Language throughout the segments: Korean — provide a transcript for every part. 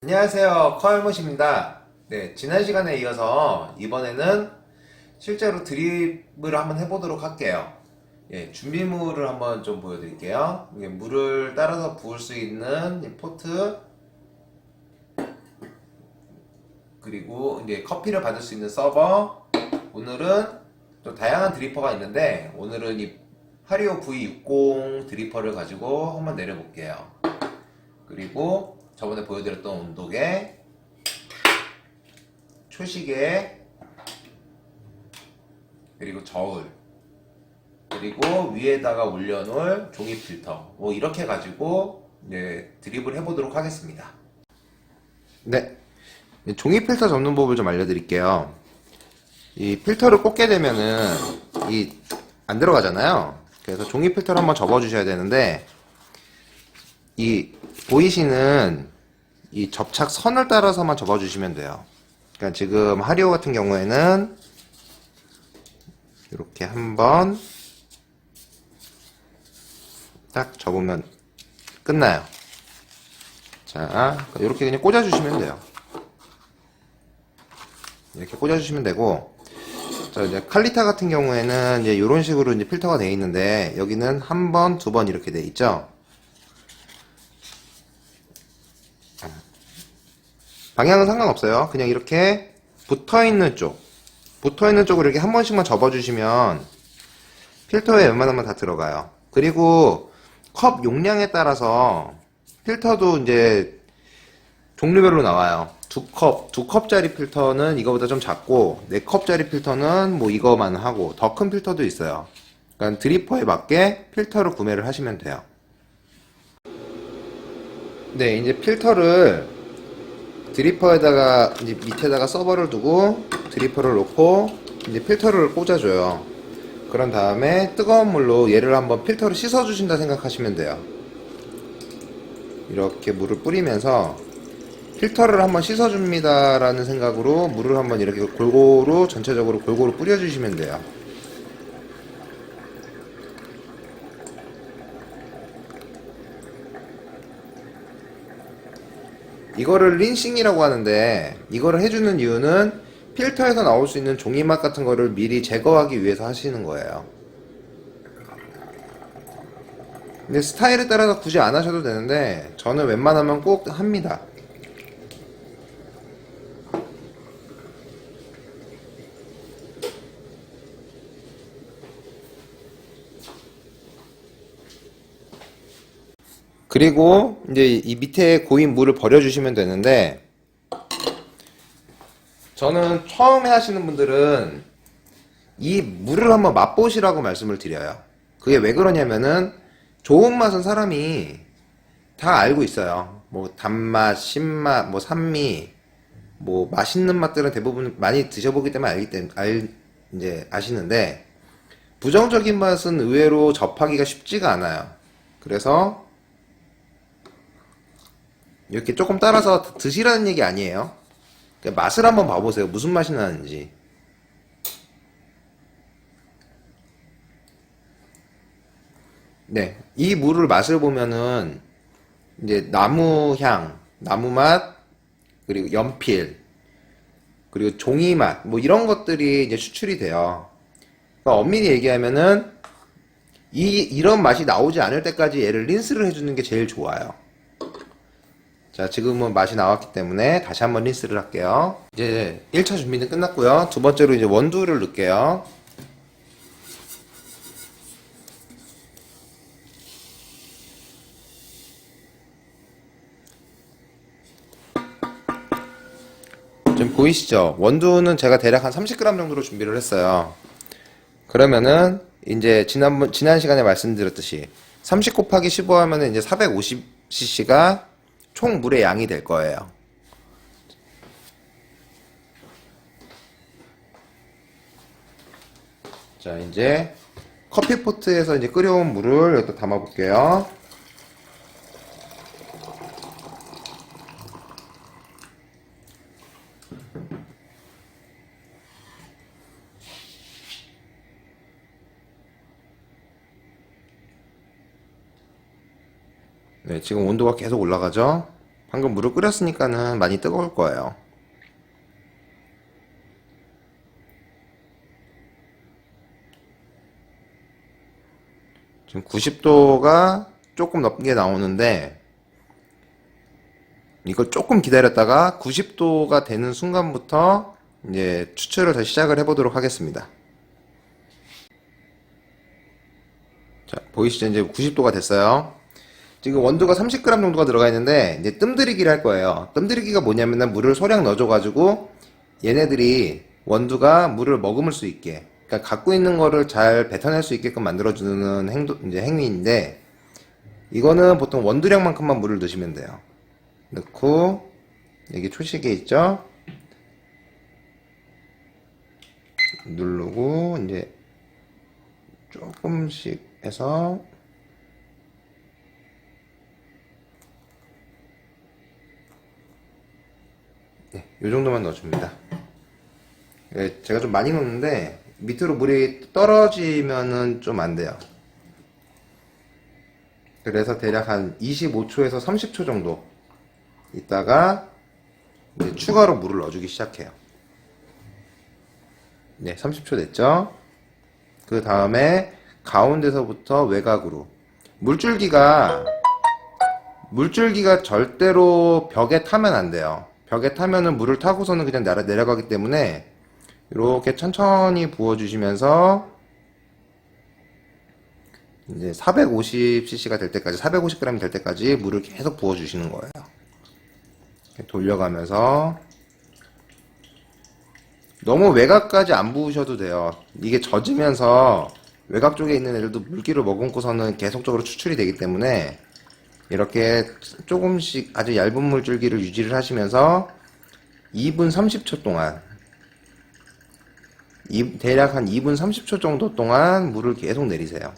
안녕하세요, 커얼못입니다. 네, 지난 시간에 이어서 이번에는 실제로 드립을 한번 해보도록 할게요. 예, 준비물을 한번 좀 보여드릴게요. 이게 물을 따라서 부을 수 있는 이 포트, 그리고 이제 커피를 받을 수 있는 서버. 오늘은 좀 다양한 드리퍼가 있는데 오늘은 이 하리오 V60 드리퍼를 가지고 한번 내려볼게요. 그리고 저번에 보여드렸던 온도계, 초시계, 그리고 저울, 그리고 위에다가 올려놓을 종이 필터, 뭐 이렇게 가지고 이제 드립을 해보도록 하겠습니다. 네, 종이 필터 접는 법을 좀 알려드릴게요. 이 필터를 꽂게 되면은 이 안 들어가잖아요. 그래서 종이 필터를 한번 접어주셔야 되는데, 이 보이시는 이 접착 선을 따라서만 접어주시면 돼요. 그러니까 지금 하리오 같은 경우에는 이렇게 한번 딱 접으면 끝나요. 자, 이렇게 그냥 꽂아주시면 돼요. 이렇게 꽂아주시면 되고, 자, 이제 칼리타 같은 경우에는 이제 이런 식으로 이제 필터가 되어 있는데, 여기는 한 번, 두 번 이렇게 되어 있죠. 방향은 상관없어요. 그냥 이렇게 붙어있는 쪽으로 이렇게 한 번씩만 접어주시면 필터에 웬만하면 다 들어가요. 그리고 컵 용량에 따라서 필터도 이제 종류별로 나와요. 두 컵짜리 필터는 이거보다 좀 작고, 4컵짜리 필터는 뭐 이거만 하고, 더 큰 필터도 있어요. 그러니까 드리퍼에 맞게 필터를 구매를 하시면 돼요. 네, 이제 필터를 드리퍼에다가 이제 밑에다가 서버를 두고 드리퍼를 놓고 이제 필터를 꽂아줘요. 그런 다음에 뜨거운 물로 얘를 한번 필터를 씻어주신다 생각하시면 돼요. 이렇게 물을 뿌리면서 필터를 한번 씻어줍니다 라는 생각으로 물을 한번 이렇게 골고루, 전체적으로 골고루 뿌려주시면 돼요. 이거를 린싱이라고 하는데, 이거를 해주는 이유는 필터에서 나올 수 있는 종이맛 같은 거를 미리 제거하기 위해서 하시는 거예요. 근데 스타일에 따라서 굳이 안 하셔도 되는데, 저는 웬만하면 꼭 합니다. 그리고 이제 이 밑에 고인 물을 버려주시면 되는데, 저는 처음에 하시는 분들은 이 물을 한번 맛보시라고 말씀을 드려요. 그게 왜 그러냐면은 좋은 맛은 사람이 다 알고 있어요. 뭐 단맛, 신맛, 뭐 산미, 뭐 맛있는 맛들은 대부분 많이 드셔보기 때문에 이제 아시는데, 부정적인 맛은 의외로 접하기가 쉽지가 않아요. 그래서 이렇게 조금 따라서 드시라는 얘기 아니에요. 그러니까 맛을 한번 봐보세요. 무슨 맛이 나는지. 네, 이 물을 맛을 보면은 이제 나무 향, 나무 맛, 그리고 연필, 그리고 종이 맛, 뭐 이런 것들이 이제 추출이 돼요. 그러니까 엄밀히 얘기하면은 이런 맛이 나오지 않을 때까지 얘를 린스를 해주는 게 제일 좋아요. 자, 지금은 맛이 나왔기 때문에 다시 한번 린스를 할게요. 이제 1차 준비는 끝났고요. 두 번째로 이제 원두를 넣을게요. 지금 보이시죠? 원두는 제가 대략 한 30g 정도로 준비를 했어요. 그러면은 이제 지난 시간에 말씀드렸듯이 30 곱하기 15 하면은 이제 450cc가 총 물의 양이 될 거예요. 자, 이제 커피포트에서 이제 끓여온 물을 여기다 담아 볼게요. 네, 지금 온도가 계속 올라가죠? 방금 물을 끓였으니까는 많이 뜨거울 거예요. 지금 90도가 조금 넘게 나오는데 이걸 조금 기다렸다가 90도가 되는 순간부터 이제 추출을 다시 시작을 해보도록 하겠습니다. 자, 보이시죠? 이제 90도가 됐어요. 지금 원두가 30g 정도가 들어가 있는데 이제 뜸들이기를 할 거예요. 뜸들이기가 뭐냐면은 물을 소량 넣어줘가지고 얘네들이 원두가 물을 머금을 수 있게, 그러니까 갖고 있는 거를 잘 뱉어낼 수 있게끔 만들어주는 이제 행위인데, 이거는 보통 원두량만큼만 물을 넣으시면 돼요. 넣고 여기 초시계 있죠? 누르고 이제 조금씩 해서 네, 요 정도만 넣어줍니다. 네, 제가 좀 많이 넣는데 밑으로 물이 떨어지면은 좀 안 돼요. 그래서 대략 한 25초에서 30초 정도 있다가 이제 추가로 물을 넣어주기 시작해요. 네, 30초 됐죠? 그 다음에 가운데서부터 외곽으로 물줄기가 절대로 벽에 타면 안 돼요. 벽에 타면은 물을 타고서는 그냥 내려가기 때문에 이렇게 천천히 부어주시면서 이제 450cc가 될 때까지, 450g 될 때까지 물을 계속 부어주시는 거예요. 돌려가면서 너무 외곽까지 안 부으셔도 돼요. 이게 젖으면서 외곽 쪽에 있는 애들도 물기를 머금고서는 계속적으로 추출이 되기 때문에 이렇게 조금씩 아주 얇은 물줄기를 유지를 하시면서 2분 30초 동안, 대략 한 2분 30초 정도 동안 물을 계속 내리세요.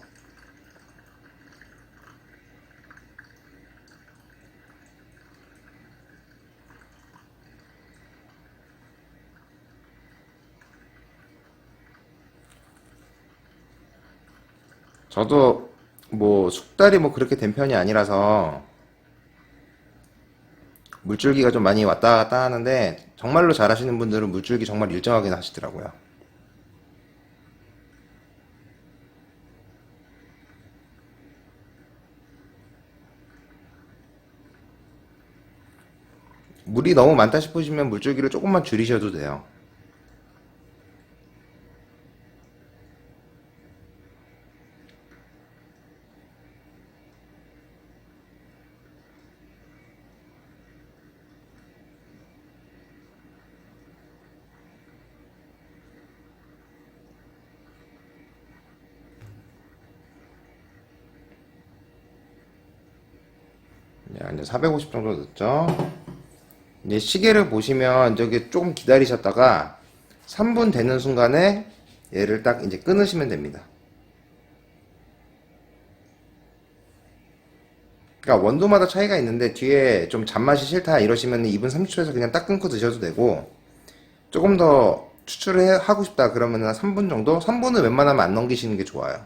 저도 뭐 숙달이 뭐 그렇게 된 편이 아니라서 물줄기가 좀 많이 왔다 갔다 하는데, 정말로 잘하시는 분들은 물줄기 정말 일정하게 하시더라고요. 물이 너무 많다 싶으시면 물줄기를 조금만 줄이셔도 돼요. 이제 450 정도 넣었죠. 이제 시계를 보시면 저기 조금 기다리셨다가 3분 되는 순간에 얘를 딱 이제 끊으시면 됩니다. 그러니까 원두마다 차이가 있는데 뒤에 좀 잔맛이 싫다 이러시면 2분 30초에서 그냥 딱 끊고 드셔도 되고, 조금 더 추출을 하고 싶다 그러면 3분 정도? 3분은 웬만하면 안 넘기시는 게 좋아요.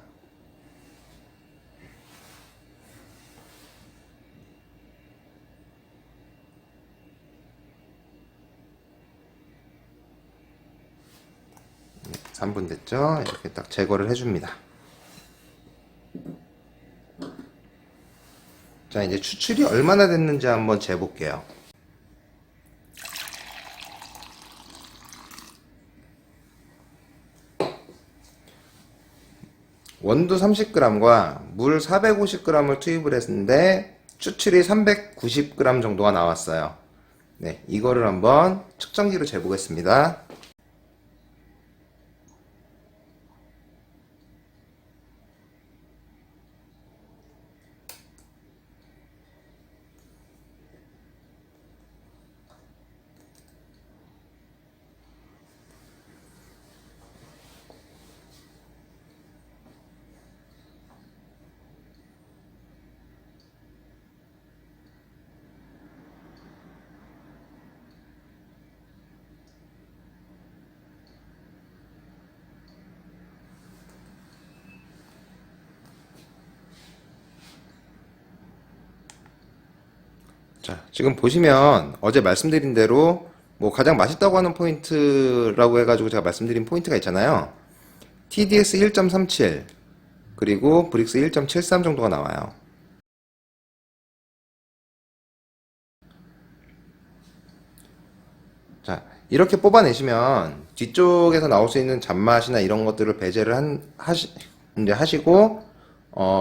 네, 3분 됐죠? 이렇게 딱 제거를 해줍니다. 자, 이제 추출이 얼마나 됐는지 한번 재볼게요. 원두 30g과 물 450g을 투입을 했는데 추출이 390g 정도가 나왔어요. 네, 이거를 한번 측정기로 재보겠습니다. 자, 지금 보시면 어제 말씀드린 대로 뭐 가장 맛있다고 하는 포인트라고 해가지고 제가 말씀드린 포인트가 있잖아요. TDS 1.37 그리고 브릭스 1.73 정도가 나와요. 자, 이렇게 뽑아내시면 뒤쪽에서 나올 수 있는 잡맛이나 이런 것들을 배제를 이제 하시고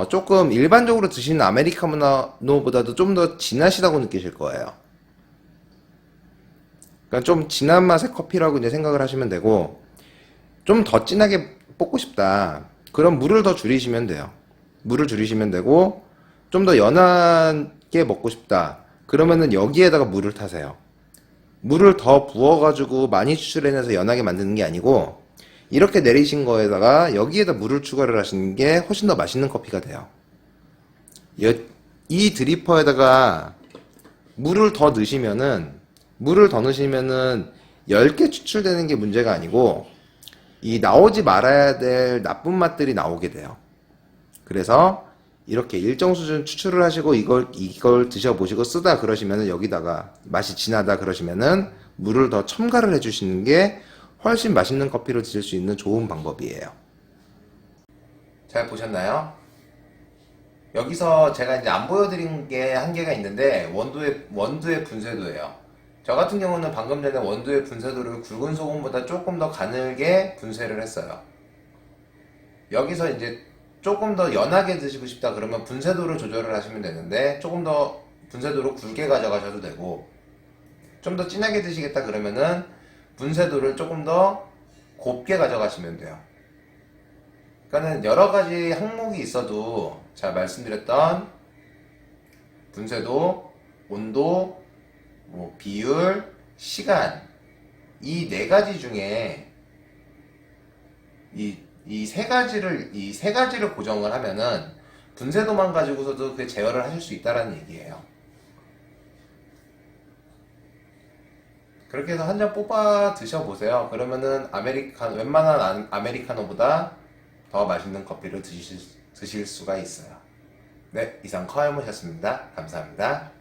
조금 일반적으로 드시는 아메리카노보다도 좀 더 진하시다고 느끼실 거예요. 그러니까 좀 진한 맛의 커피라고 이제 생각을 하시면 되고, 좀 더 진하게 뽑고 싶다. 그럼 물을 더 줄이시면 돼요. 물을 줄이시면 되고, 좀 더 연하게 먹고 싶다. 그러면은 여기에다가 물을 타세요. 물을 더 부어가지고 많이 추출해내서 연하게 만드는 게 아니고, 이렇게 내리신 거에다가 여기에다 물을 추가를 하시는 게 훨씬 더 맛있는 커피가 돼요. 이 드리퍼에다가 물을 더 넣으시면은 10개 추출되는 게 문제가 아니고 이 나오지 말아야 될 나쁜 맛들이 나오게 돼요. 그래서 이렇게 일정 수준 추출을 하시고 이걸 드셔보시고 쓰다 그러시면은 여기다가 맛이 진하다 그러시면은 물을 더 첨가를 해주시는 게 훨씬 맛있는 커피를 드실 수 있는 좋은 방법이에요. 잘 보셨나요? 여기서 제가 이제 안 보여드린 게 한 개가 있는데 원두의 분쇄도예요. 저 같은 경우는 방금 전에 원두의 분쇄도를 굵은 소금보다 조금 더 가늘게 분쇄를 했어요. 여기서 이제 조금 더 연하게 드시고 싶다 그러면 분쇄도를 조절을 하시면 되는데 조금 더 분쇄도를 굵게 가져가셔도 되고, 좀 더 진하게 드시겠다 그러면은 분쇄도를 조금 더 곱게 가져가시면 돼요. 그러니까는 여러 가지 항목이 있어도 제가 말씀드렸던 분쇄도, 온도, 뭐 비율, 시간, 이 네 가지 중에 이 세 가지를 고정을 하면은 분쇄도만 가지고서도 그 제어를 하실 수 있다라는 얘기예요. 그렇게 해서 한 잔 뽑아 드셔보세요. 그러면은 웬만한 아메리카노보다 더 맛있는 커피를 드실 수가 있어요. 네, 이상 커야모셨습니다. 감사합니다.